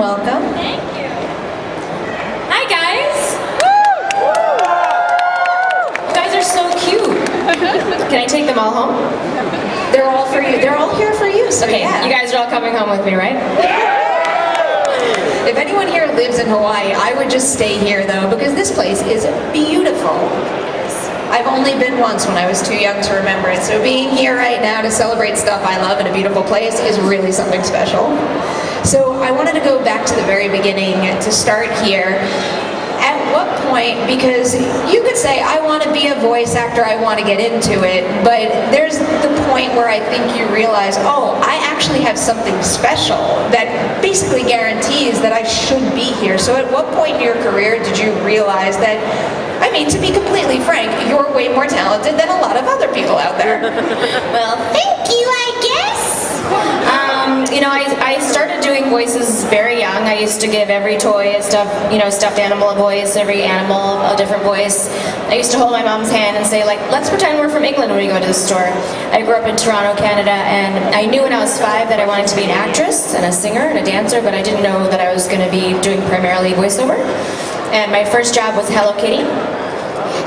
welcome. Thank you. Hi, guys. You guys are so cute. Can I take them all home? They're all for you. They're all here for you, so Okay, yeah. you guys are all coming home with me, right? If anyone here lives in Hawaii, I would just stay here though, because this place is beautiful. I've only been once when I was too young to remember it, so being here right now to celebrate stuff I love in a beautiful place is really something special. So I wanted to go back to the very beginning to start here. At what point, because you could say, I want to be a voice actor, I want to get into it, but there's the point where I think you realize, oh, I actually have something special that basically guarantees that I should be here. So at what point in your career did you realize that, I mean, to be completely frank, you're way more talented than a lot of other people out there? Well, thank you, I guess. I started doing voices very young. I used to give every toy a stuffed animal a voice, every animal a different voice. I used to hold my mom's hand and say, like, let's pretend we're from England when we go to the store. I grew up in Toronto, Canada, and I knew when I was 5 that I wanted to be an actress and a singer and a dancer, but I didn't know that I was going to be doing primarily voiceover. And my first job was Hello Kitty.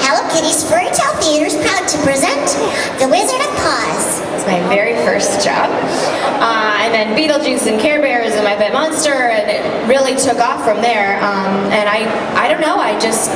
Hello Kitty's Fairy Tale Theater is proud to present The Wizard of Oz. It's my very first job. And then Beetlejuice and Care Bears and My Pet Monster, and it really took off from there. And I don't know, I just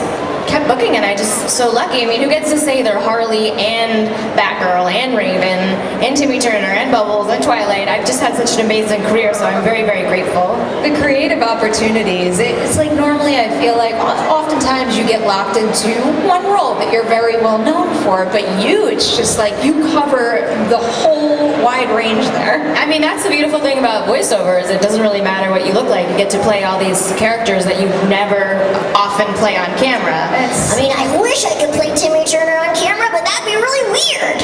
kept booking, and I just so lucky. I mean, who gets to say they're Harley and Batgirl and Raven and Timmy Turner and Bubbles and Twilight? I've just had such an amazing career, so I'm very, very grateful. The creative opportunities, it's like normally I feel like oftentimes you get locked into one role that you're very well known for, but it's just like you cover the whole wide range there. I mean, that's the beautiful thing about voiceover, is it doesn't really matter what you look like. You get to play all these characters that you never often play on camera. I wish I could play Timmy Turner on camera, but that'd be really weird.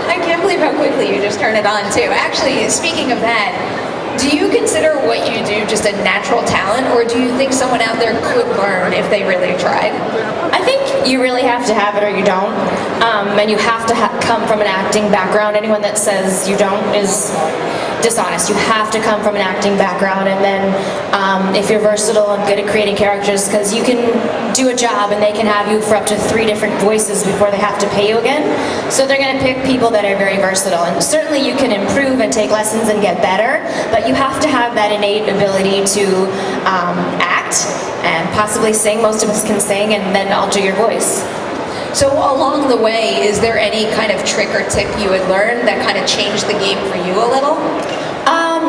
I can't believe how quickly you just turned it on too. Actually, speaking of that, do you consider what you do just a natural talent, or do you think someone out there could learn if they really tried? I think you really have to have it or you don't, and you have to come from an acting background. Anyone that says you don't is dishonest. You have to come from an acting background, and then if you're versatile and good at creating characters, because you can do a job and they can have you for up to 3 different voices before they have to pay you again. So they're going to pick people that are very versatile, and certainly you can improve and take lessons and get better, but you have to have that innate ability to act and possibly sing. Most of us can sing, and then alter your voice. So along the way, is there any kind of trick or tip you would learn that kind of changed the game for you a little?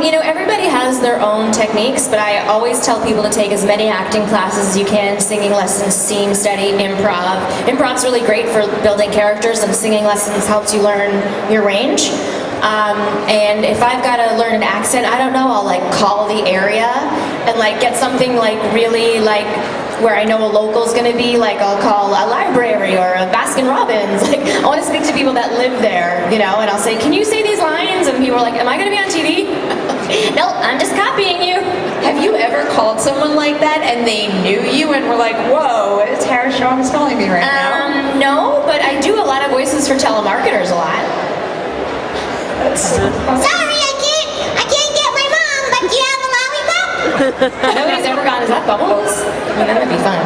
Everybody has their own techniques, but I always tell people to take as many acting classes as you can, singing lessons, scene study, improv. Improv's really great for building characters, and singing lessons helps you learn your range. And if I've got to learn an accent, I don't know, I'll like call the area and like get something like really like where I know a local's gonna be, like I'll call a library or a Baskin Robbins. Like I want to speak to people that live there, and I'll say, can you say these lines? And people are like, am I gonna be on TV? Nope, I'm just copying you. Have you ever called someone like that and they knew you and were like, whoa, Tara Strong is calling me right now? No, but I do a lot of voices for telemarketers a lot. Sorry, I can't get my mom, but do you have a lollipop? Nobody's ever gone, is that Bubbles? I mean, that would be fun.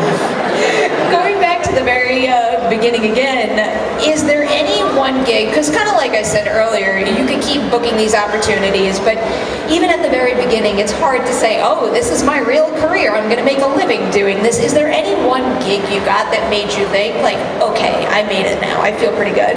Going back to the very beginning again, is there any one gig, because kind of like I said earlier, you could keep booking these opportunities, but even at the very beginning, it's hard to say, oh, this is my real career, I'm going to make a living doing this. Is there any one gig you got that made you think, like, okay, I made it now, I feel pretty good?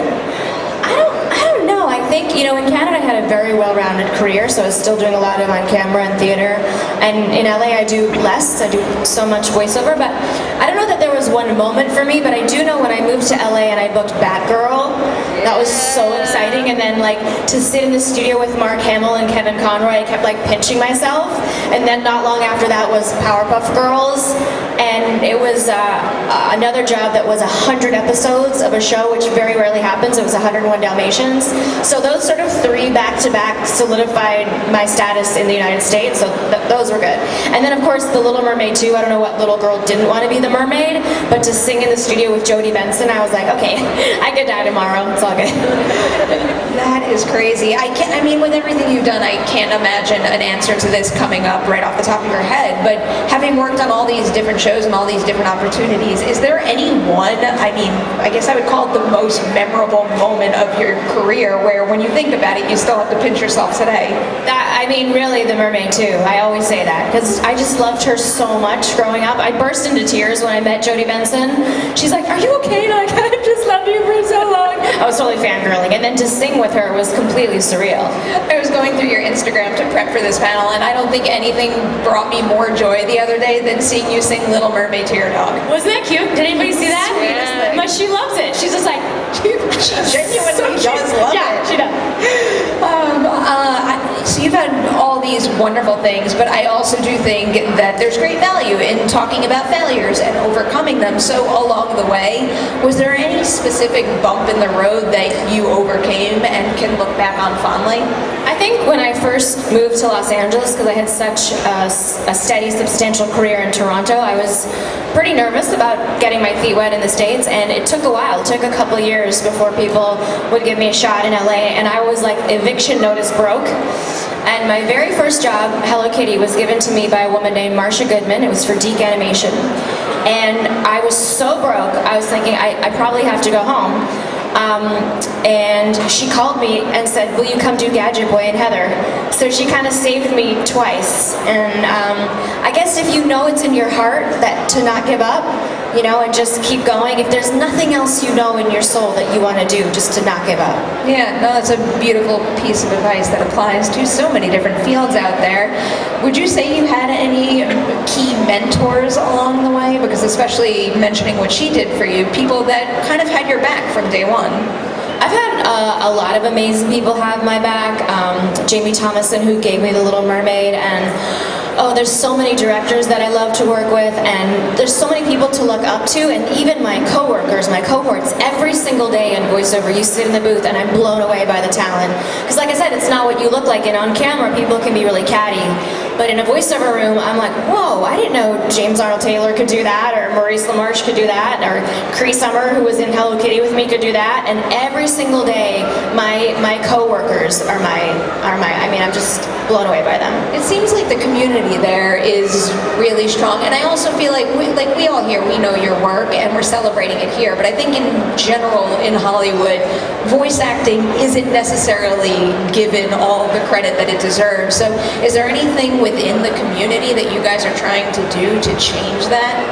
I don't know. I think, in Canada I had a very well-rounded career, so I was still doing a lot of on-camera and theater. And in LA I do less. I do so much voiceover, but I don't know that there was one moment for me, but I do know when I moved to LA and I booked Batgirl, that was so exciting. And then to sit in the studio with Mark Hamill and Kevin Conroy, I kept pinching myself. And then not long after that was Powerpuff Girls, and it was another job that was 100 episodes of a show, which very rarely happens. It was 101 Dalmatians. So those sort of 3 back-to-back solidified my status in the United States, so those were good. And then of course The Little Mermaid 2, I don't know what little girl didn't want to be the mermaid, but to sing in the studio with Jodie Benson, I was like, okay, I could die tomorrow, it's all all good. That is crazy. I mean, with everything you've done, I can't imagine an answer to this coming up right off the top of your head. But having worked on all these different shows and all these different opportunities, is there any one, I mean, I guess I would call it the most memorable moment of your career where when you think about it, you still have to pinch yourself today? I mean, really, The Mermaid too. I always say that because I just loved her so much growing up. I burst into tears when I met Jodie Benson. She's like, "Are you okay?" And I've just loved you for so long. I was totally fangirling, and then to sing with her was completely surreal. I was going through your Instagram to prep for this panel, and I don't think anything brought me more joy the other day than seeing you sing Little Mermaid to your dog. Wasn't that cute? Did anybody see that? Sweetest thing. But she loves it. She's just like, She genuinely so does love yeah, it. she does. So you've had all these wonderful things, but I also do think that there's great value in talking about failures and overcoming them. So along the way, was there any specific bump in the road that you overcame and can look back on fondly? I think when I first moved to Los Angeles, because I had such a steady, substantial career in Toronto, I was pretty nervous about getting my feet wet in the States, and it took a while. It took a couple years before people would give me a shot in LA, and I was like, eviction notice broke. And my very first job, Hello Kitty, was given to me by a woman named Marcia Goodman. It was for Deke Animation. And I was so broke, I was thinking, I probably have to go home. And she called me and said, "Will you come do Gadget Boy and Heather?" So she kind of saved me twice. And I guess if you know it's in your heart that to not give up, you know, and just keep going. If there's nothing else you know in your soul that you want to do, just to not give up. Yeah, no, that's a beautiful piece of advice that applies to so many different fields out there. Would you say you had any key mentors along the way? Because especially mentioning what she did for you, people that kind of had your back from day one. I've had a lot of amazing people have my back. Jamie Thomason, who gave me The Little Mermaid, and oh, there's so many directors that I love to work with, and there's so many people to look up to, and even my coworkers, my cohorts, every single day in voiceover, you sit in the booth and I'm blown away by the talent. Because like I said, it's not what you look like, and on camera people can be really catty. But in a voiceover room, I'm like, whoa, I didn't know James Arnold Taylor could do that, or Maurice LaMarche could do that, or Cree Summer, who was in Hello Kitty with me, could do that. And every single day, my coworkers are I mean, I'm just blown away by them. It seems like the community there is really strong, and I also feel like we all here, we know your work and we're celebrating it here, but I think in general in Hollywood, voice acting isn't necessarily given all the credit that it deserves. So is there anything within the community that you guys are trying to do to change that?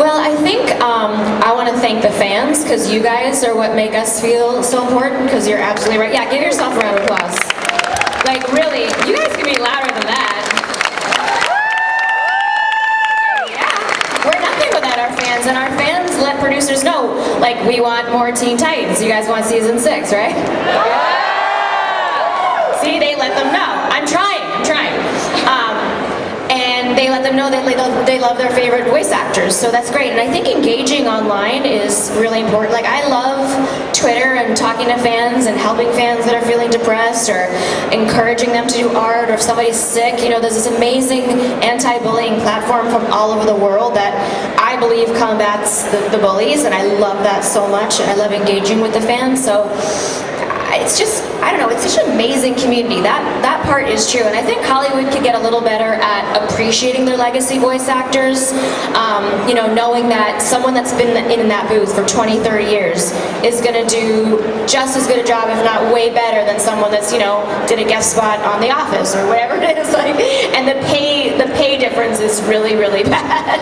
Well, I think I want to thank the fans, because you guys are what make us feel so important, because you're absolutely right. Yeah, give yourself a round of applause. Like, really, you guys can be louder than that. Yeah, we're nothing without our fans, and our fans let producers know, like, we want more Teen Titans. You guys want season 6, right? Yeah. See, they let them know. I'm trying. And they let them know that they love their favorite voice actors, so that's great. And I think engaging online is really important. Like, I love Twitter and talking to fans and helping fans that are feeling depressed, or encouraging them to do art, or if somebody's sick. You know, there's this amazing anti-bullying platform from all over the world that I believe combats the bullies, and I love that so much, and I love engaging with the fans. So it's just, I don't know, it's such an amazing community. That part is true, and I think Hollywood could get a little better at appreciating their legacy voice actors. You know, knowing that someone that's been in that booth for 20, 30 years is going to do just as good a job, if not way better, than someone that's, you know, did a guest spot on The Office or whatever it is. Like, and the pay difference is really, really bad.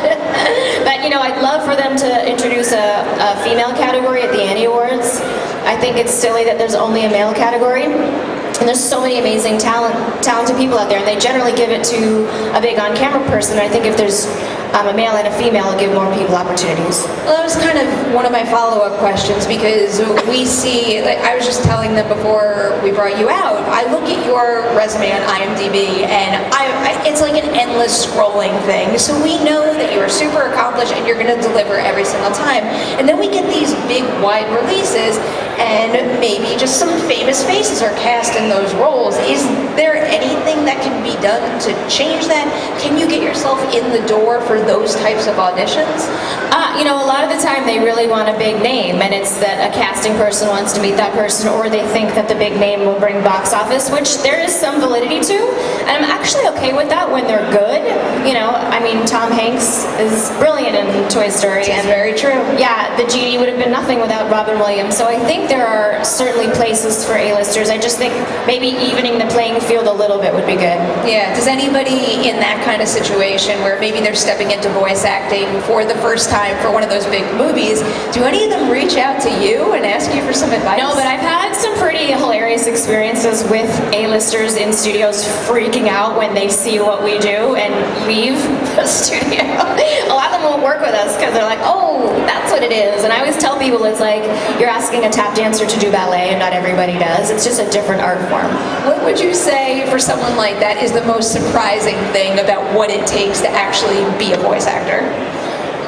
But, you know, I'd love for them to introduce a female category at the Annie Awards. I think it's silly that there's only a male category. And there's so many amazing talented people out there, and they generally give it to a big on-camera person. And I think if there's a male and a female, it'll give more people opportunities. Well, that was kind of one of my follow-up questions, because we see, like I was just telling them before we brought you out, I look at your resume on IMDb, and it's like an endless scrolling thing. So we know that you are super accomplished and you're going to deliver every single time. And then we get these big, wide releases, and maybe just some famous faces are cast in those roles. Is there anything that can be done to change that? Can you get yourself in the door for those types of auditions? A lot of the time they really want a big name, and it's that a casting person wants to meet that person, or they think that the big name will bring box office, which there is some validity to, and I'm actually okay with that when they're good. Tom Hanks is brilliant in Toy Story. It's very true. Yeah, the genie would have been nothing without Robin Williams, so I think there are certainly places for A-listers. I just think maybe evening the playing field a little bit would be good. Yeah, does anybody in that kind of situation where maybe they're stepping into voice acting for the first time for one of those big movies, do any of them reach out to you and ask you for some advice? No, but I've had some pretty hilarious experiences with A-listers in studios freaking out when they see what we do and leave the studio. A lot of them won't work with us because they're like, oh, that's what it is. And I always tell people it's like you're asking a tap dancer to do ballet, and not everybody does. It's just a different art form. What would you say for someone like that is the most surprising thing about what it takes to actually be a voice actor?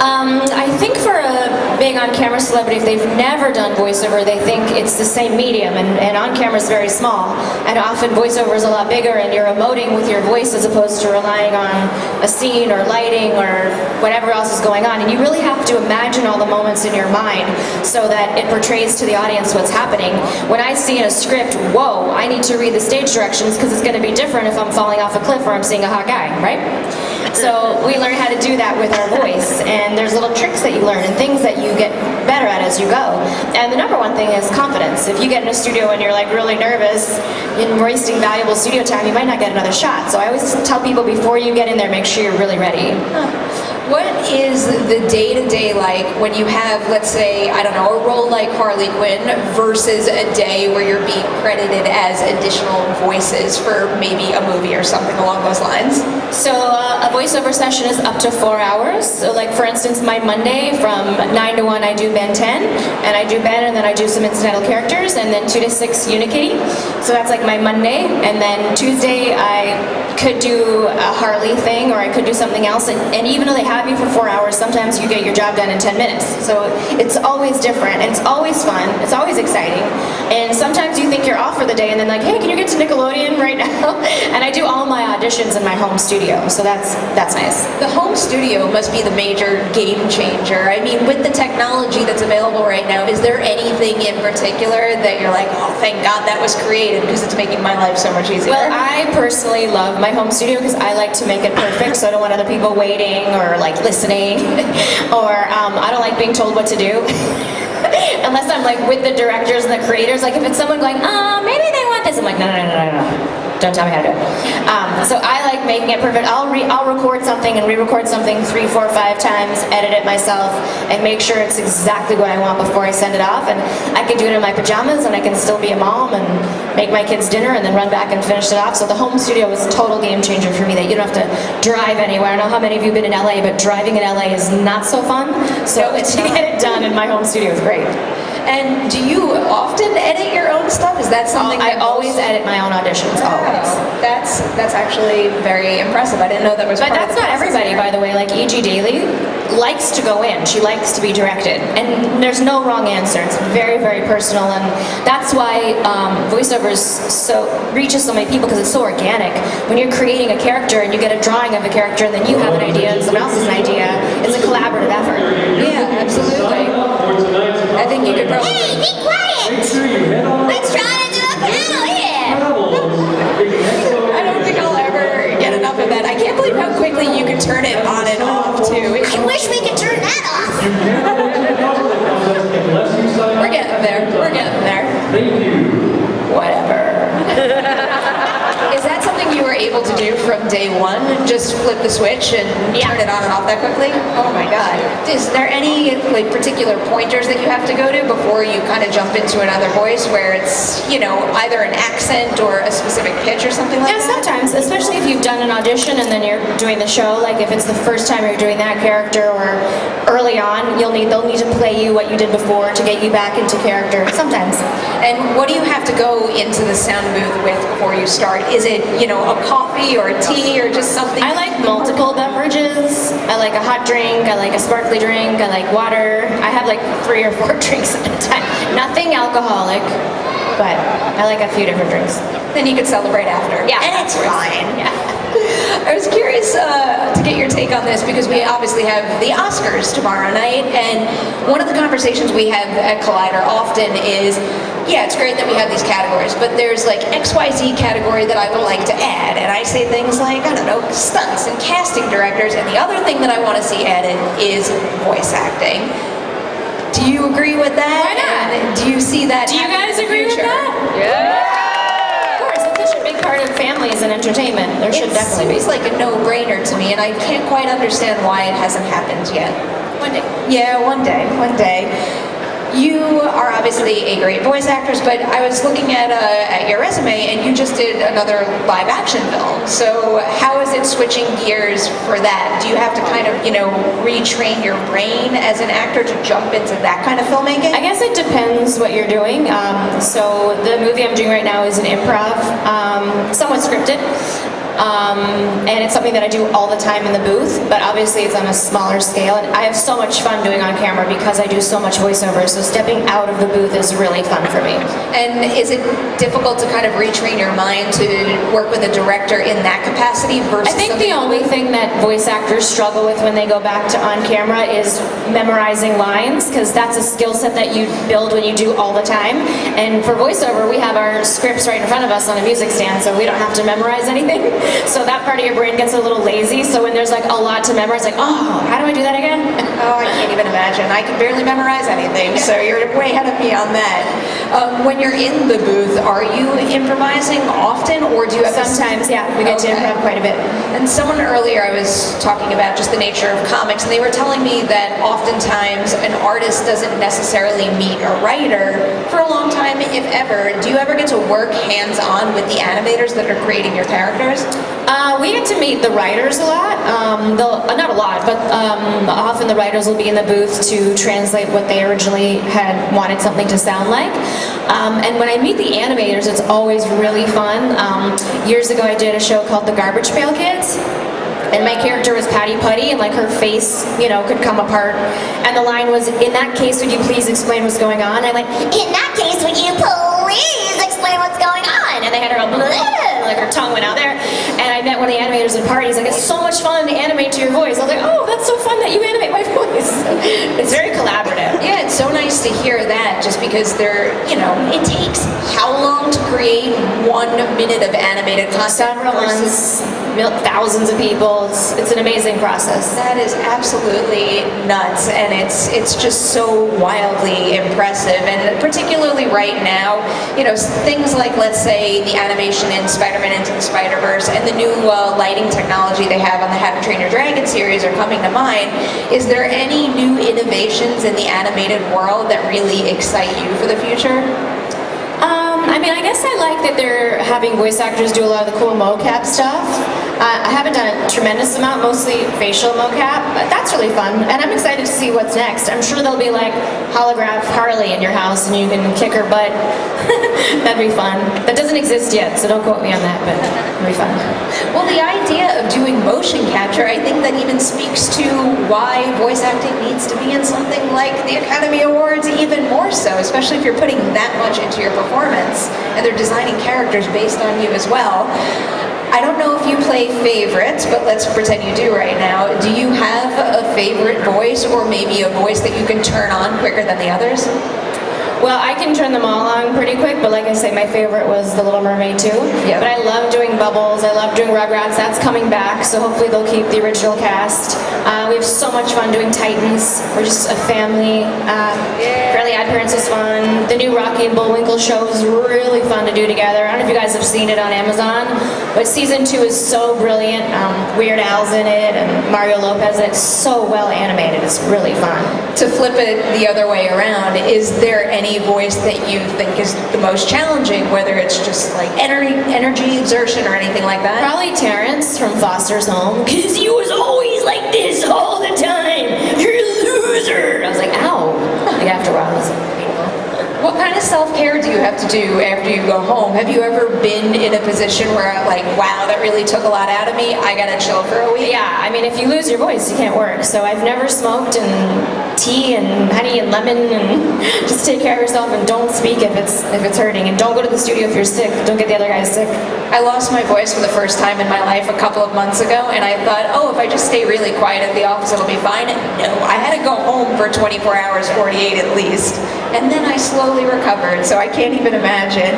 I think for a big on-camera celebrity, if they've never done voiceover, they think it's the same medium, and on-camera is very small, and often voiceover is a lot bigger, and you're emoting with your voice as opposed to relying on a scene or lighting or whatever else is going on, and you really have to imagine all the moments in your mind so that it portrays to the audience what's happening. When I see in a script, whoa, I need to read the stage directions because it's going to be different if I'm falling off a cliff or I'm seeing a hot guy, right? So we learn how to do that with our voice, and there's little tricks that you learn and things that you get better at as you go. And the number one thing is confidence. If you get in a studio and you're like really nervous and wasting valuable studio time, you might not get another shot. So I always tell people before you get in there, make sure you're really ready. What is the day-to-day like when you have, let's say, I don't know, a role like Harley Quinn versus a day where you're being credited as additional voices for maybe a movie or something along those lines? So a voiceover session is up to 4 hours. So like for instance, my Monday from 9 to 1 I do Ben 10, and I do Ben and then I do some incidental characters, and then 2 to 6 Unikitty. So that's like my Monday, and then Tuesday I could do a Harley thing or I could do something else, and even though they have me for 4 hours, sometimes you get your job done in 10 minutes. So it's always different, and it's always fun, it's always exciting, and sometimes you think you're off for the day and then like, hey, can you get to Nickelodeon right now? And I do all my auditions in my home studio, so that's nice. The home studio must be the major game changer. I mean, with the technology that's available right now, is there anything in particular that you're like, oh, thank God that was created because it's making my life so much easier? Well, I personally love my home studio because I like to make it perfect, so I don't want other people waiting or like listening, or I don't like being told what to do. Unless I'm like with the directors and the creators, like if it's someone going, maybe they want this, I'm like, no. Don't tell me how to do it. So I like making it perfect. I'll record something and re-record something 3, 4, 5 times, edit it myself, and make sure it's exactly what I want before I send it off. And I can do it in my pajamas, and I can still be a mom and make my kids dinner and then run back and finish it off. So the home studio was a total game changer for me, that you don't have to drive anywhere. I don't know how many of you have been in LA, but driving in LA is not so fun. So to get it done in my home studio is great. And do you often edit your own stuff? Is that something I always edit my own auditions, always. That's actually very impressive. I didn't know that was But part that's of the not everybody, by the way. Like E.G. Daily likes to go in. She likes to be directed. And there's no wrong answer. It's very, very personal. And that's why voiceovers reaches so many people, because it's so organic. When you're creating a character and you get a drawing of a character and then you have an idea and someone else has an idea, it's a collaborative effort. Yeah, absolutely. I think you could probably... Hey, be quiet! We're trying to do a panel here! I don't think I'll ever get enough of that. I can't believe how quickly you can turn it on and off, too. I wish we could turn that off! We're getting there. We're getting there. Whatever. Is that something you were able to do from day one? Just flip the switch and turn it on and off that quickly? Oh my God. Is there any like particular pointers that you have to go to before you kind of jump into another voice where it's, either an accent or a specific pitch or something like that? Yeah, sometimes, especially if you've done an audition and then you're doing the show, like if it's the first time you're doing that character or early on, they'll need to play you what you did before to get you back into character. Sometimes. And what do you have to go into the sound booth with before you start? Is it, a coffee or a tea or just something? I like multiple beverages. I like a hot drink, I like a sparkly drink, I like water. I have like 3 or 4 drinks at a time. Nothing alcoholic, but I like a few different drinks. Then you could celebrate after. Yeah, and it's fine. Yeah. I was curious to get your take on this because we obviously have the Oscars tomorrow night, and one of the conversations we have at Collider often is, yeah, it's great that we have these categories, but there's like XYZ category that I would like to add, and I say things like, I don't know, stunts and casting directors, and the other thing that I want to see added is voice acting. Do you agree with that? Why not? And do you see that? Do you guys agree with future? that? Yeah. Such a big part of families and entertainment. There should definitely be. It seems like a no-brainer to me, and I can't quite understand why it hasn't happened yet. One day. Yeah, one day. You are obviously a great voice actress, but I was looking at your resume, and you just did another live-action film. So how is it switching gears for that? Do you have to kind of, retrain your brain as an actor to jump into that kind of filmmaking? I guess it depends what you're doing. So the movie I'm doing right now is an improv, somewhat scripted. And it's something that I do all the time in the booth, but obviously it's on a smaller scale, and I have so much fun doing on camera because I do so much voiceover, so stepping out of the booth is really fun for me. And is it difficult to kind of retrain your mind to work with a director in that capacity versus I think the only thing that voice actors struggle with when they go back to on camera is memorizing lines, because that's a skill set that you build when you do all the time. And for voiceover, we have our scripts right in front of us on a music stand, so we don't have to memorize anything. So that part of your brain gets a little lazy, so when there's like a lot to memorize, like, oh, how do I do that again? Oh, I can't even imagine. I can barely memorize anything, so you're way ahead of me on that. When you're in the booth, are you improvising often, or do you have Sometimes, yeah, we get to improv quite a bit. And someone earlier, I was talking about just the nature of comics, and they were telling me that oftentimes an artist doesn't necessarily meet a writer for a long time, if ever. Do you ever get to work hands-on with the animators that are creating your characters? We get to meet the writers a lot. Not a lot, but often the writers will be in the booth to translate what they originally had wanted something to sound like. And when I meet the animators, it's always really fun. Years ago, I did a show called The Garbage Pail Kids. And my character was Patty Putty, and like her face, could come apart. And the line was, "In that case, would you please explain what's going on?" I went, In that case, would you please explain what's going on? and they had her go, "Bleh," like her tongue went out there. And I met one of the animators at parties, like, it's so much fun to animate to your voice. I was like, oh, that's so fun that you animate my voice. It's very collaborative. Yeah, it's so nice to hear that, just because it takes how long to create 1 minute of animated content? Several months, thousands of people. It's an amazing process. That is absolutely nuts, and it's just so wildly impressive. And particularly right now, things like, let's say, the animation in Spider-Man Into the Spider-Verse and the new lighting technology they have on the How to Train Your Dragon series are coming to mind. Is there any new innovations in the animated world that really excite you for the future? I guess I like that they're having voice actors do a lot of the cool mocap stuff. I haven't done a tremendous amount, mostly facial mocap, but that's really fun, and I'm excited to see what's next. I'm sure there'll be like holograph Harley in your house and you can kick her butt. That'd be fun. That doesn't exist yet, so don't quote me on that, but it'll be fun. Well, the idea of doing motion capture, I think that even speaks to why voice acting needs to be in something like the Academy Awards even more so, especially if you're putting that much into your performance and they're designing characters based on you as well. I don't know if you play favorites, but let's pretend you do right now. Do you have a favorite voice, or maybe a voice that you can turn on quicker than the others? Well, I can turn them all on pretty quick, but like I say, my favorite was The Little Mermaid too. Yeah. But I love doing Bubbles, I love doing Rugrats, that's coming back, so hopefully they'll keep the original cast. We have so much fun doing Titans. We're just a family. Fairly Odd Parents is fun. The new Rocky and Bullwinkle show is really fun to do together. I don't know if you guys have seen it on Amazon, but season 2 is so brilliant. Weird Al's in it, and Mario Lopez, and it's so well animated. It's really fun. To flip it the other way around, is there any voice that you think is the most challenging, whether it's just like energy exertion or anything like that? Probably Terrence from Foster's Home, because he was always like this all the time. You're a loser. I was like, ow. Like after a while, I was like, What kind of self-care do you have to do after you go home? Have you ever been in a position where like, wow, that really took a lot out of me, I gotta chill for a week? Yeah, I mean, if you lose your voice, you can't work. So I've never smoked, and tea and honey and lemon, and just take care of yourself and don't speak if it's hurting, and don't go to the studio if you're sick. Don't get the other guys sick. I lost my voice for the first time in my life a couple of months ago, and I thought, oh, if I just stay really quiet at the office, it'll be fine. No, I had to go home for 24 hours, 48 at least, and then I slowly recovered, so I can't even imagine.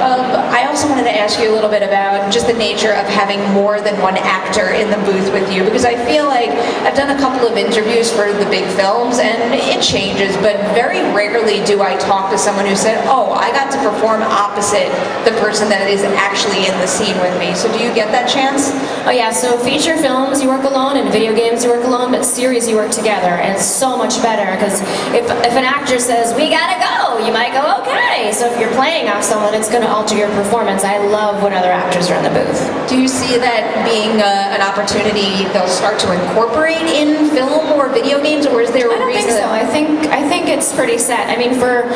I also wanted to ask you a little bit about just the nature of having more than one actor in the booth with you, because I feel like I've done a couple of interviews for the big films, and it changes, but very rarely do I talk to someone who said, oh, I got to perform opposite the person that is actually in the scene with me. So do you get that chance? Oh yeah, so feature films you work alone, and video games you work alone, but series you work together, and it's so much better, because if an actor says, we gotta go, you might go, okay. So if you're playing off someone, it's gonna alter your performance. I love when other actors are in the booth. Do you see that being an opportunity they'll start to incorporate in film or video games, or is there a I don't reason? think so. I think it's pretty set. I mean, for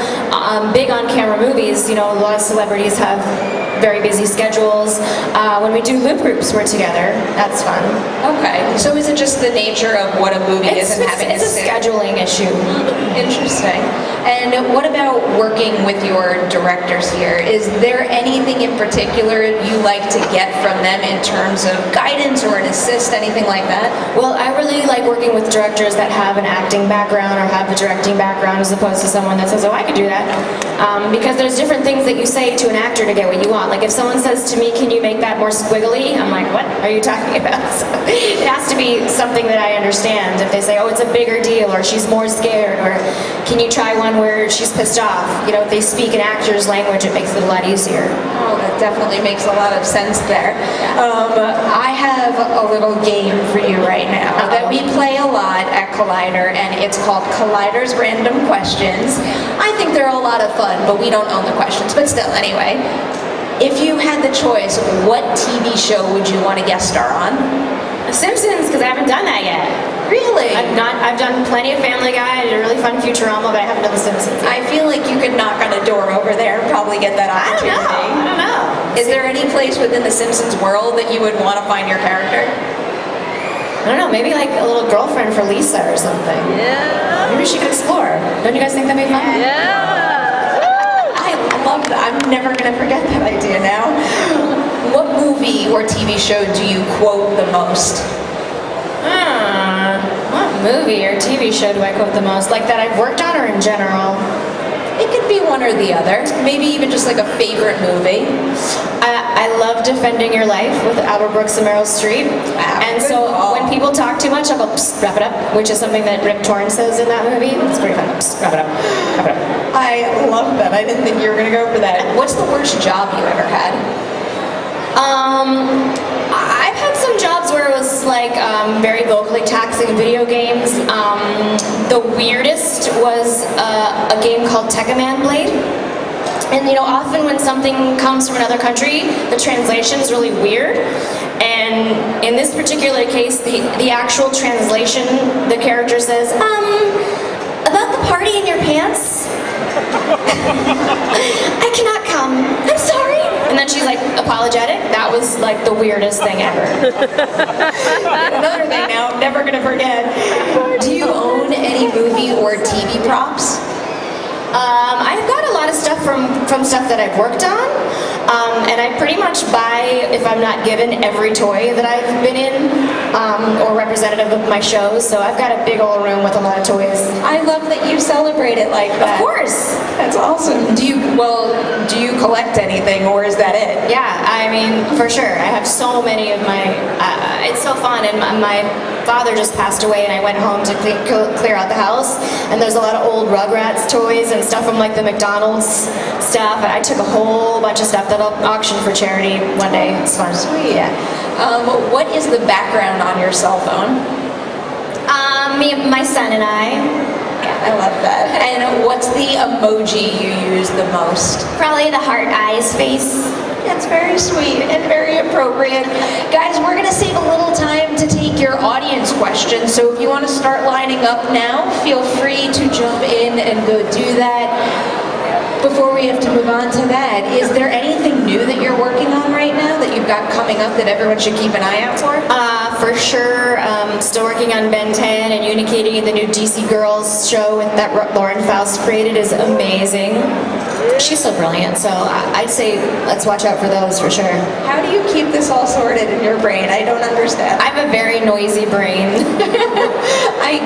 big on-camera movies, you know, a lot of celebrities have very busy schedules. When we do loop groups, we're together. That's fun. Okay, so is it just the nature of what a movie is and having it's a sit? scheduling issue. Interesting. And what about working with your directors here? Is there anything in particular you like to get from them in terms of guidance or an assist, anything like that? Well, I really like working with directors that have an acting background or have a directing background, as opposed to someone that says, oh, I could do that. Because there's different things that you say to an actor to get what you want. Like if someone says to me, can you make that more squiggly? I'm like, what are you talking about? So it has to be something that I understand. If they say, oh, it's a bigger deal, or she's more scared, or can you try one where she's pissed off? You know, if they speak an actor's language, it makes it a lot easier. Oh, that definitely makes a lot of sense there. I have a little game for you right now that we play a lot at Collider, and it's called Collider's Random Questions. I think they're a lot of fun, but we don't own the questions. But still, anyway, if you had the choice, what TV show would you want to guest star on? The Simpsons, because I haven't done that yet. Really? I've done plenty of Family Guy. I did a really fun Futurama, but I haven't done The Simpsons yet. I feel like you could knock on a door over there and probably get that I opportunity. don't know. Is there any place within the Simpsons world that you would want to find your character? I don't know, maybe like a little girlfriend for Lisa or something. Yeah. Maybe she could explore. Don't you guys think that'd be fun? Yeah. I love that. I'm never going to forget that idea now. What movie or TV show do you quote the most? What movie or TV show do I quote the most? Like that I've worked on, or in general? It could be one or the other. Maybe even just like a favorite movie. I love Defending Your Life with Albert Brooks and Meryl Streep. And good so call. when people talk too much, I'll go, psst, wrap it up, which is something that Rip Torn says in that movie. It's pretty fun. Psst, wrap it up. Wrap it up. I love that. I didn't think you were going to go for that. What's the worst job you ever had? I've had some jobs where it was like very vocally taxing video games. The weirdest was a game called Tekkaman Blade. And you know, often when something comes from another country, the translation is really weird. And in this particular case, the actual translation, the character says, about the party in your pants? I cannot come. I'm sorry. And then she's like apologetic. That was like the weirdest thing ever. Another thing now, I'm never going to forget. Do you own any movie or TV props? I've got a lot of stuff from stuff that I've worked on, and I pretty much buy, if I'm not given, every toy that I've been in, or representative of my shows, so I've got a big old room with a lot of toys. I love that you celebrate it like that. Of course! That's awesome. Do you collect anything, or is that it? Yeah, I mean, for sure. I have so many of my, it's so fun, and my father just passed away, and I went home to clear out the house, and there's a lot of old Rugrats toys and stuff from like the McDonald's stuff, and I took a whole bunch of stuff that I'll auction for charity one day. It's fun. Sweet. Yeah. What is the background on your cell phone? My son and I. I love that. And what's the emoji you use the most? Probably the heart eyes face. That's very sweet and very appropriate. Guys, we're going to save a little time to take your audience questions, so if you want to start lining up now, feel free to jump in and go do that. Before we have to move on to that, is there anything new that you're working on right now that you've got coming up that everyone should keep an eye out for? For sure, still working on Ben 10 and Unikitty, the new DC Girls show that Lauren Faust created is amazing. She's so brilliant, so I'd say let's watch out for those for sure. How do you keep this all sorted in your brain? I don't understand. I have a very noisy brain. I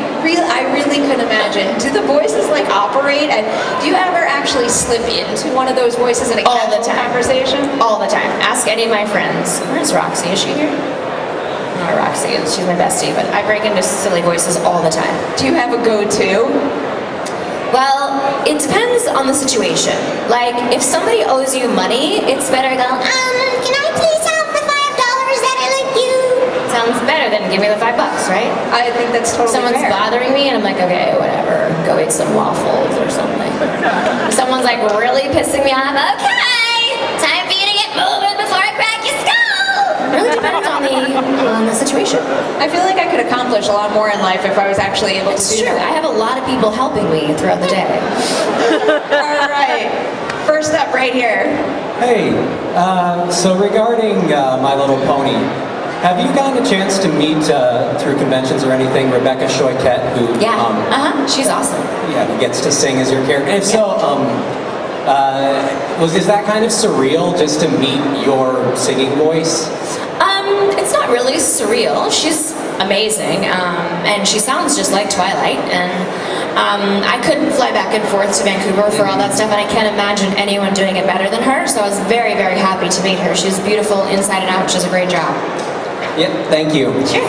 really couldn't imagine. Do the voices like operate? And do you ever actually slip into one of those voices in a All the casual time. conversation? All the time. Ask any of my friends. Where's Roxy? Is she here? Not Roxy. She's my bestie, but I break into silly voices all the time. Do you have a go-to? Well, it depends on the situation. Like, if somebody owes you money, it's better to go, Can I please have the $5 that I lent you? sounds better than give me the $5, right? I think that's totally Someone's fair. bothering me and I'm like, okay, whatever, go eat some waffles or something. If someone's like really pissing me off, okay, time for you to get moving before I crack your skull. It really depends on the situation. I feel like I could accomplish a lot more in life if I was actually able to It's do true, I that. have a lot of people helping me throughout the day. All right. First up right here. Hey, so regarding My Little Pony, have you gotten a chance to meet through conventions or anything Rebecca Choiquette, who Yeah, she's awesome. who gets to sing as your character? And if so, is that kind of surreal just to meet your singing voice? It's not really surreal. She's amazing, and she sounds just like Twilight. And I couldn't fly back and forth to Vancouver for all that stuff, and I can't imagine anyone doing it better than her. So I was very, very happy to meet her. She's beautiful inside and out. She does a great job. Yep, thank you. Sure.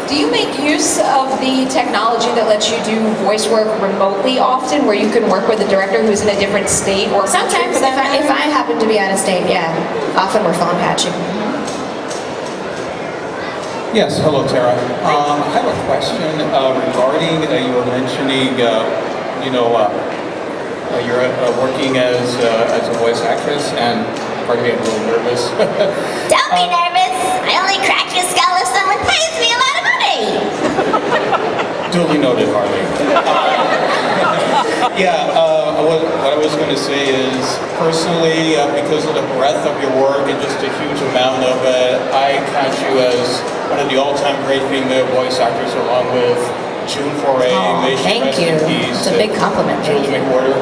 Do you make use of the technology that lets you do voice work remotely often, where you can work with a director who's in a different state or country Sometimes, for that matter? if I happen to be out of state, yeah. Often we're phone patching. Yes, hello Tara. I have a question regarding, you were mentioning, you're working as a voice actress, and pardon me, I'm a little nervous. Don't be nervous. I only crack your skull if someone pays me a lot of money. Duly noted, Harley. What I was going to say is, personally, because of the breadth of your work and just a huge amount of it, I count you as one of the all-time great female voice actors, along with June Foray, may she Thank rest you. in peace. It's a big compliment. Jules Thank you. McWhorter.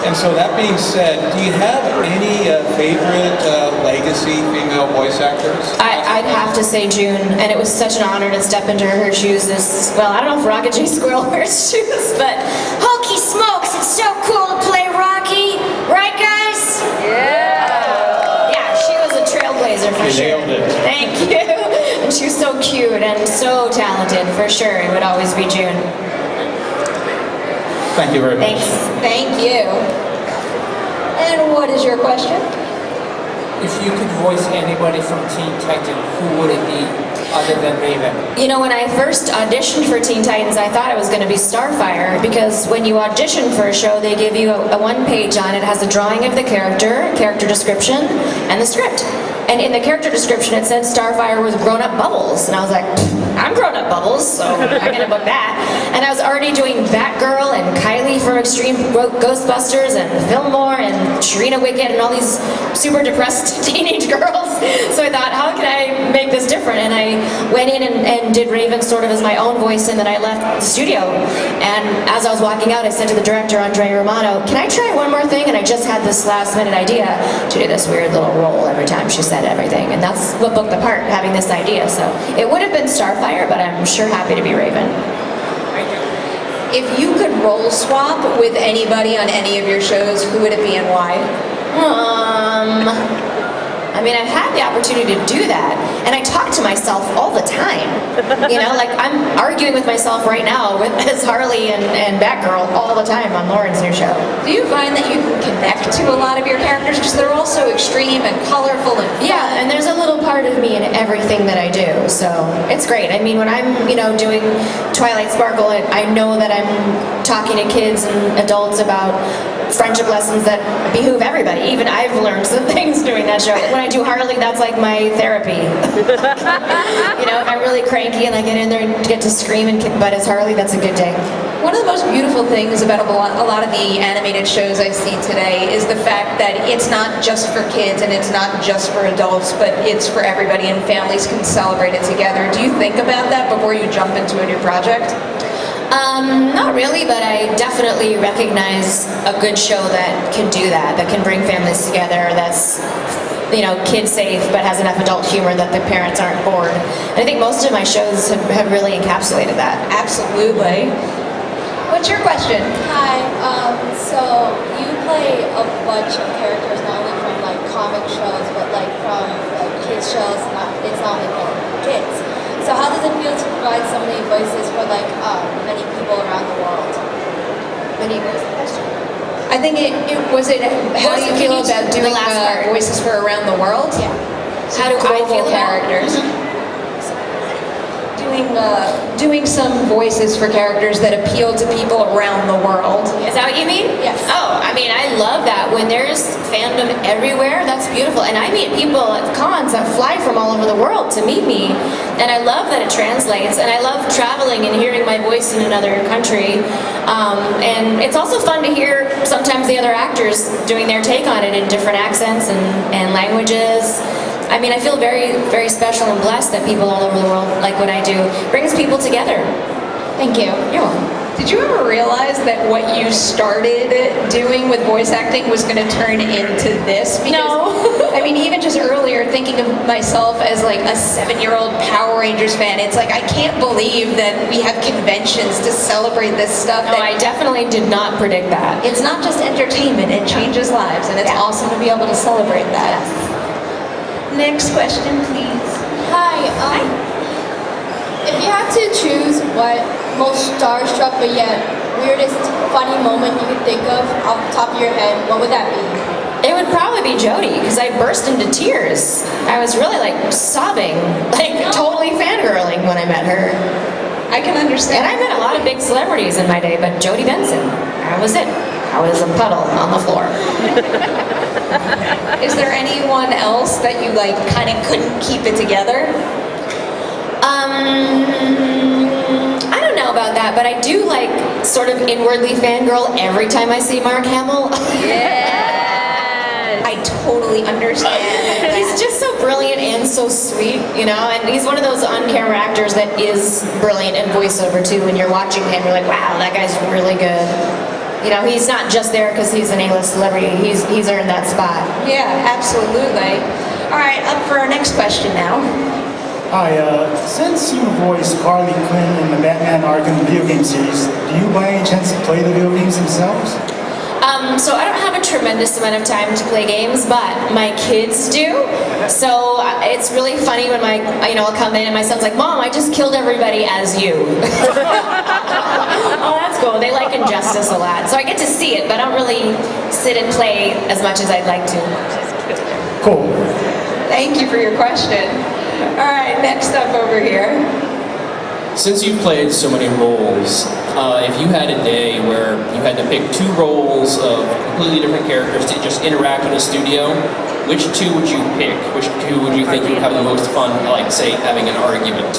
And so that being said, do you have any favorite legacy female voice actors? I'd have to say June, and it was such an honor to step into her shoes. I don't know if Rocket J. Squirrel wears shoes, but holy smokes, it's so cool to play Rocky, right, guys? Yeah, she was a trailblazer for You sure. nailed it. Thank you. And she was so cute and so talented, for sure. It would always be June. Thank you very much. Thanks. Thank you. And what is your question? If you could voice anybody from Teen Titan, who would it be other than Raven? You know, when I first auditioned for Teen Titans, I thought it was going to be Starfire, because when you audition for a show, they give you a one-page on it. It has a drawing of the character description, and the script. And in the character description, it said Starfire was grown-up Bubbles. And I was like, I'm grown-up Bubbles, so I'm going to book that. And I was already doing Batgirl and Kylie from Extreme Ghostbusters and Fillmore and Sharina Wicked and all these super depressed teenage girls. So I thought, how can I make this different? And I went in and did Raven sort of as my own voice, and then I left the studio. And as I was walking out, I said to the director, Andre Romano, can I try one more thing? And I just had this last-minute idea to do this weird little role every time she said everything. And that's what booked the part, having this idea. So it would have been Starfire, but I'm sure happy to be Raven. If you could role swap with anybody on any of your shows, who would it be and why? I mean, I've had the opportunity to do that, and I talk to myself all the time. You know, like I'm arguing with myself right now as Harley and Batgirl all the time on Lauren's new show. Do you find that you can connect to a lot of your characters because they're all so extreme and colorful and fun? Yeah, and there's a little part of me in everything that I do, so it's great. I mean, when I'm, doing Twilight Sparkle, I know that I'm talking to kids and adults about friendship lessons that behoove everybody. Even I've learned some things doing that show. When I do Harley, that's like my therapy. If I'm really cranky and I get in there and get to scream and kick butt as Harley, that's a good day. one of the most beautiful things about a lot of the animated shows I see today is the fact that it's not just for kids and it's not just for adults, but it's for everybody, and families can celebrate it together. Do you think about that before you jump into a new project? Not really, but I definitely recognize a good show that can do that, that can bring families together, that's, you know, kid safe, but has enough adult humor that the parents aren't bored. And I think most of my shows have really encapsulated that. Absolutely. What's your question? Hi, so you play a bunch of characters, not only from like comic shows, but like from like kids shows, it's not only for kids. So how does it feel to provide so many voices for like many people around the world? Many voices. I think how do you feel about doing the last part? voices for around the world? Yeah. How do I Global feel about characters? Doing some voices for characters that appeal to people around the world. Is that what you mean? Yes. Oh, I mean, I love that. When there's fandom everywhere, that's beautiful. And I meet people at cons that fly from all over the world to meet me. And I love that it translates. And I love traveling and hearing my voice in another country. And it's also fun to hear sometimes the other actors doing their take on it in different accents and languages. I mean, I feel very, very special and blessed that people all over the world like what I do. It brings people together. Thank you. You're welcome. Did you ever realize that what you started doing with voice acting was going to turn into this? Because, No. I mean, even just earlier, thinking of myself as like a 7-year-old Power Rangers fan, it's like I can't believe that we have conventions to celebrate this stuff. No, I definitely did not predict that. It's not just entertainment, it changes lives, and it's Yeah. awesome to be able to celebrate that. Next question, please. Hi. If you had to choose what most starstruck but yet weirdest funny moment you could think of off the top of your head, what would that be? It would probably be Jodie, because I burst into tears. I was really like sobbing, like totally fangirling when I met her. I can understand. And I met a lot of big celebrities in my day, but Jodie Benson, that was it. I was a puddle on the floor. Is there anyone else that you like kind of couldn't keep it together? I don't know about that, but I do like sort of inwardly fangirl every time I see Mark Hamill. I totally understand. He's just so brilliant and so sweet, you know, and he's one of those on-camera actors that is brilliant in voiceover too. When you're watching him, you're like, wow, that guy's really good. You know, he's not just there because he's an A-list celebrity. He's earned that spot. Yeah, absolutely. All right, up for our next question now. Hi, since you voiced Harley Quinn in the Batman Arkham video game series, do you by any chance play the video games themselves? So I don't have a tremendous amount of time to play games, but my kids do. So it's really funny when I'll come in and my son's like, Mom, I just killed everybody as you. Oh, that's cool. They like Injustice a lot. So I get to see it, but I don't really sit and play as much as I'd like to. Cool. Thank you for your question. All right, next up over here. Since you've played so many roles, if you had a day where you had to pick 2 roles of completely different characters to just interact in a studio, which 2 would you pick? Which 2 would you think you would have the most fun, like, say, having an argument?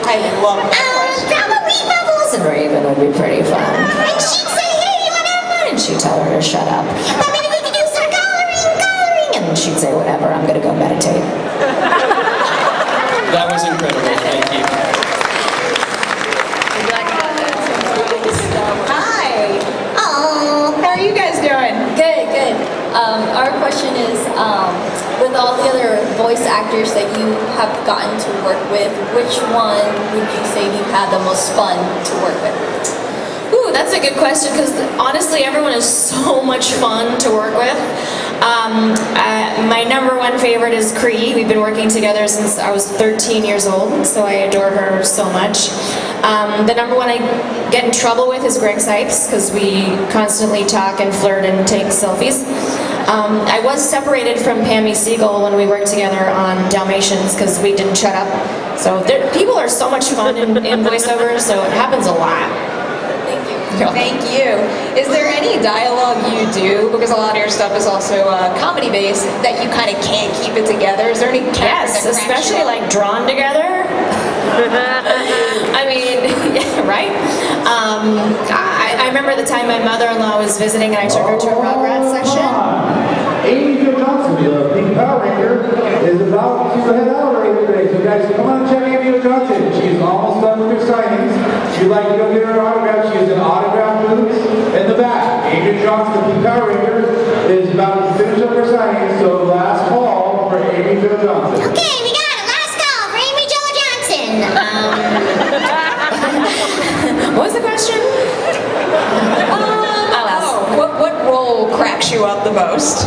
I love that question. Probably Bubbles. And Raven would be pretty fun. And she'd say, hey, you wanna have fun? And she'd tell her to shut up. But maybe we could do some coloring. And she'd say, whatever, I'm gonna go meditate. That was incredible. Thank you. Hi. Oh. How are you guys doing? Good, good. Our question is, with all the other voice actors that you have gotten to work with, which one would you say you had the most fun to work with? Ooh, that's a good question, because honestly, everyone is so much fun to work with. My number one favorite is Cree. We've been working together since I was 13 years old, so I adore her so much. The number one I get in trouble with is Greg Sipes, because we constantly talk and flirt and take selfies. I was separated from Pammy Siegel when we worked together on Dalmatians, because we didn't shut up. So people are so much fun in voiceovers, so it happens a lot. Thank you. Is there any dialogue you do, because a lot of your stuff is also comedy-based, that you kind of can't keep it together? Is there any character Yes, that cracks you especially up? like Drawn Together. I mean, yeah, right? I remember the time my mother-in-law was visiting and I took her to a Rugrats session. Amy Jo Johnson, the Pink Power Ranger, is about to head out right today. So guys, come on and check Amy Jo Johnson. She's almost done with her signings. If you'd like to go get her autograph, she has an autograph booth in the back. Amy Jo Johnson, the Pink Power Ranger, is about to finish up her signings. So last call for Amy Jo Johnson. Okay, we got it. Last call for Amy Jo Johnson. What was the question? I'll ask. What role cracks you up the most?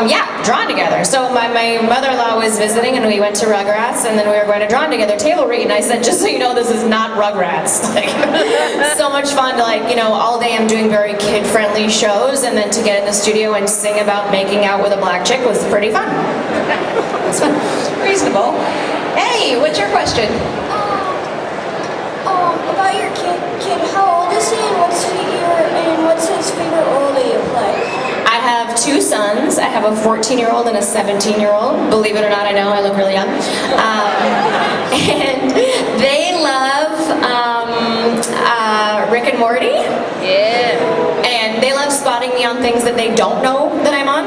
Yeah, Drawn Together. So my mother-in-law was visiting and we went to Rugrats and then we were going to Drawn Together table read and I said, just so you know, this is not Rugrats. Like, so much fun to like, you know, all day I'm doing very kid-friendly shows and then to get in the studio and sing about making out with a black chick was pretty fun. It's fun. Reasonable. Hey, what's your question? About your kid, how old is he and what's his favorite role that you play? I have two sons. I have a 14-year-old and a 17-year-old. Believe it or not, I know I look really young. And they love Rick and Morty. Yeah. And they love spotting me on things that they don't know that I'm on.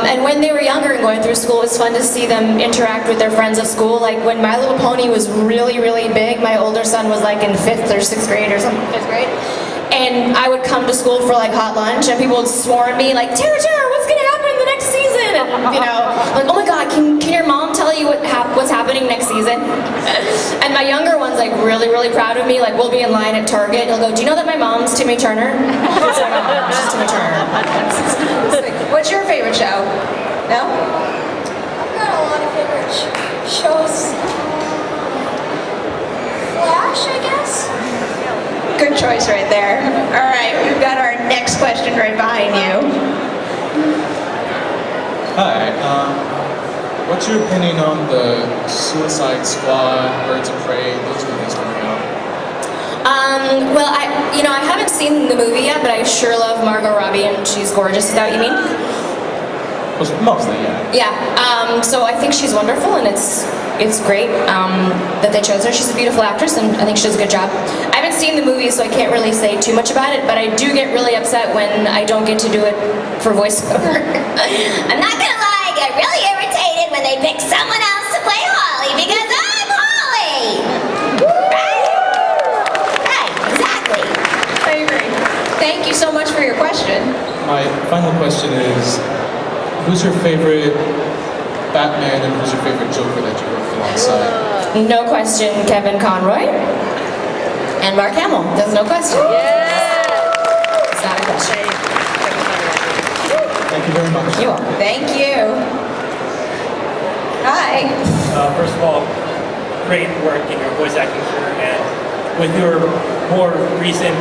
And when they were younger and going through school, it was fun to see them interact with their friends at school. Like when My Little Pony was really, really big, my older son was like in 5th or 6th grade or something, 5th grade. And I would come to school for like hot lunch and people would swarm me like, Tara, what's gonna happen in the next season? And you know, like, oh my God, can your mom tell you what's happening next season? And my younger one's like really, really proud of me. Like we'll be in line at Target and he'll go, do you know that my mom's Timmy Turner? It's like, oh, she's Timmy Turner. What's your favorite show? No? I've got a lot of favorite shows. Flash, I guess? Good choice right there. All right, we've got our next question right behind you. Hi, what's your opinion on the Suicide Squad, Birds of Prey, those movies coming out? Well, I haven't seen the movie yet, but I sure love Margot Robbie and she's gorgeous. Is that what you mean? Mostly, yeah. Yeah, so I think she's wonderful and it's great that they chose her. She's a beautiful actress and I think she does a good job. I haven't seen the movie so I can't really say too much about it, but I do get really upset when I don't get to do it for voiceover. I'm not gonna lie, I get really irritated when they pick someone else to play Holly because I'm Holly! Right, exactly. I agree. Thank you so much for your question. My final question is, who's your favorite Batman and who's your favorite Joker that you worked alongside? No question, Kevin Conroy and Mark Hamill. There's no question. It's not a question. Thank you very much. You're welcome. Thank you. Hi. First of all, great work in your voice acting career, and with your more recent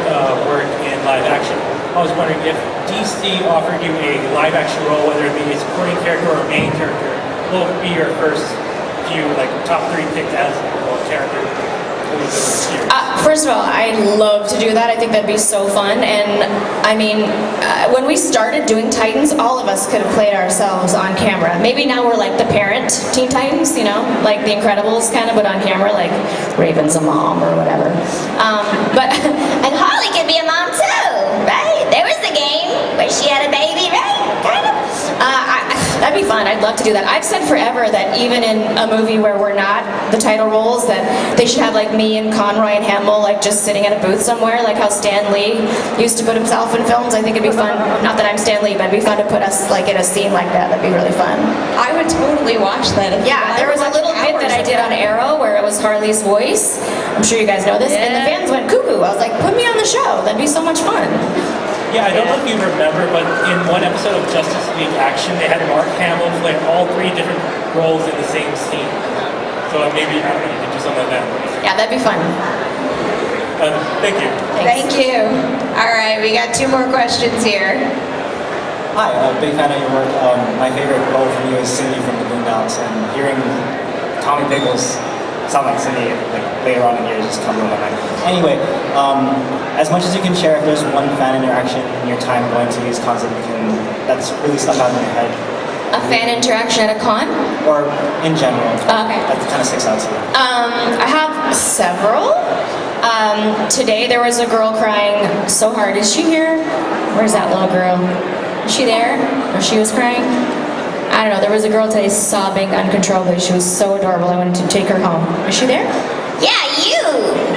work in live action, I was wondering if DC offered you a live action role, whether it be a supporting character or a main character, what would be your first few, like top 3 picked as a character? First of all, I'd love to do that. I think that'd be so fun. And I mean, when we started doing Titans, all of us could have played ourselves on camera. Maybe now we're like the parent Teen Titans, you know, like The Incredibles kind of, but on camera, like Raven's a mom or whatever. And Holly could be a mom too, right? There was the game where she had a baby, right? Kind of. That'd be fun. I'd love to do that. I've said forever that even in a movie where we're not the title roles, that they should have like me and Conroy and Hamill like just sitting at a booth somewhere, like how Stan Lee used to put himself in films. I think it'd be fun. Not that I'm Stan Lee, but it'd be fun to put us like in a scene like that. That'd be really fun. I would totally watch that. Yeah, there was a little bit that I did on Arrow where it was Harley's voice. I'm sure you guys know this. And the fans went cuckoo. I was like, put me on the show. That'd be so much fun. Yeah, I don't know if you remember, but in one episode of Justice League Action, they had Mark Hamill play all 3 different roles in the same scene. So maybe, I don't know, you could do something like that. Yeah, that'd be fun. Thank you. Thank you. All right, we got 2 more questions here. Hi, big fan of your work. My favorite role from you is Cindy from the Boondocks, and hearing Tommy Pickles sound like Cindy like later on in years just come to my mind. Anyway, as much as you can share, if there's one fan interaction in your time going to these concerts that's really stuck out in your head, a fan interaction at a con? Or in general? Okay. That kind of sticks out to you. I have several. Today there was a girl crying so hard. Is she here? Where's that little girl? Is she there? Or she was crying? I don't know. There was a girl today sobbing uncontrollably. She was so adorable. I wanted to take her home. Is she there? Yeah, you!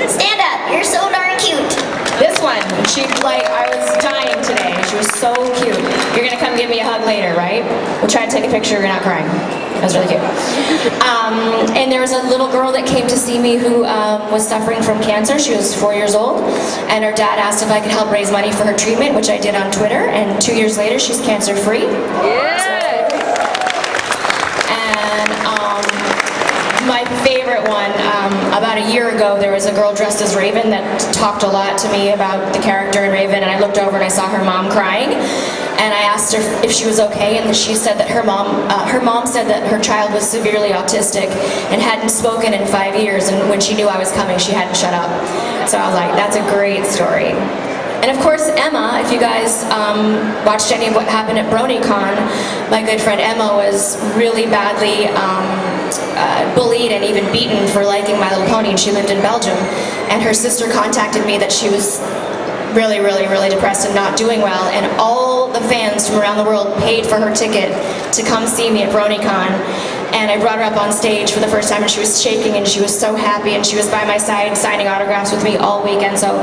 Stand up. You're so darn cute. This one, I was dying today. She was so cute. You're gonna come give me a hug later, right? We'll try to take a picture. You're not crying. That was really cute. And there was a little girl that came to see me who was suffering from cancer. She was 4 years old, and her dad asked if I could help raise money for her treatment, which I did on Twitter. And 2 years later, she's cancer-free. Yeah. And my favorite one, about a year ago, there was a girl dressed as Raven that talked a lot to me about the character in Raven, and I looked over and I saw her mom crying, and I asked her if she was okay, and she said that her mom said that her child was severely autistic and hadn't spoken in 5 years, and when she knew I was coming, she hadn't shut up. So I was like, that's a great story. And of course, Emma, if you guys watched any of what happened at BronyCon, my good friend Emma was really badly bullied and even beaten for liking My Little Pony, and she lived in Belgium. And her sister contacted me that she was really, really, really depressed and not doing well, and all the fans from around the world paid for her ticket to come see me at BronyCon. And I brought her up on stage for the first time, and she was shaking, and she was so happy, and she was by my side signing autographs with me all weekend. So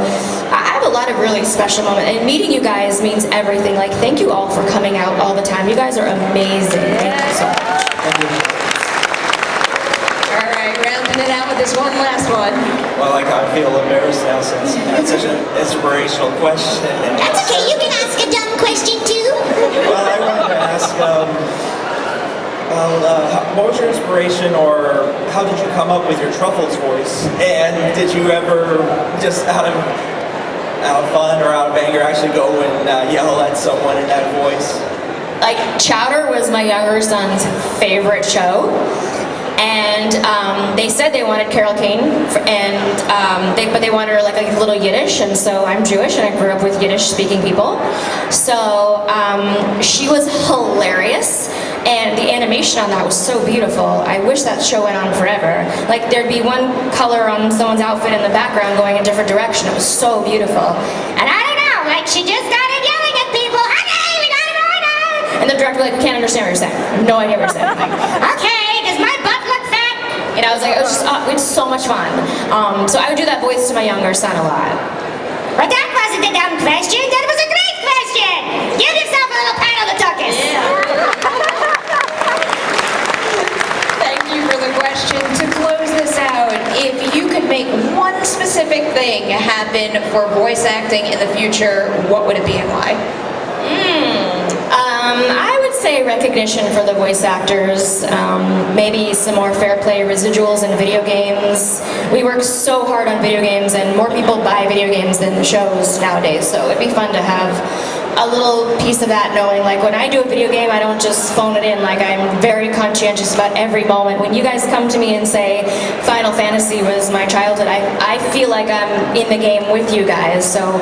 I have a lot of really special moments, and meeting you guys means everything. Like, thank you all for coming out all the time. You guys are amazing. Thank you so much. Thank you. All right, rounding it out with this one last one. Well, I kind of feel embarrassed now since that's such an inspirational question. That's okay. You can ask a dumb question too. Well, I wanted to ask, what was your inspiration, or how did you come up with your Truffles voice? And did you ever, just out of fun or out of anger, actually go and yell at someone in that voice? Like, Chowder was my younger son's favorite show, and they said they wanted Carol Kane, but they wanted her like a little Yiddish, and so I'm Jewish and I grew up with Yiddish-speaking people, so she was hilarious, and the animation on that was so beautiful. I wish that show went on forever. Like, there'd be one color on someone's outfit in the background going a different direction. It was so beautiful, and I don't know, like, she just started yelling at people. Okay, we got it right now. And the director like, we can't understand what you're saying. I have no idea what you're saying. Like, okay, does my butt look fat? You know, I was like, it was just, it's so much fun. So I would do that voice to my younger son a lot. But that wasn't a dumb question. That was a great question. Give yourself a little pat on the tuchus. Thank you for the question. To close this out, if you could make one specific thing happen for voice acting in the future, what would it be and why? I would say recognition for the voice actors, maybe some more fair play residuals in video games. We work so hard on video games, and more people buy video games than shows nowadays, so it'd be fun to have a little piece of that, knowing like when I do a video game, I don't just phone it in. Like, I'm very conscientious about every moment. When you guys come to me and say Final Fantasy was my childhood, I feel like I'm in the game with you guys, so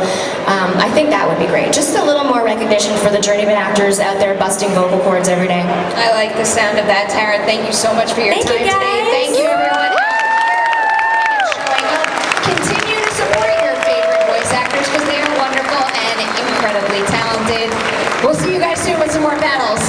I think that would be great. Just a little more recognition for the journeyman actors out there busting vocal cords every day. I like the sound of that, Tara. Thank you so much for your time today. Thank you, everyone. Showing up. Continue to support your favorite voice actors because they are wonderful and incredibly talented. We'll see you guys soon with some more battles.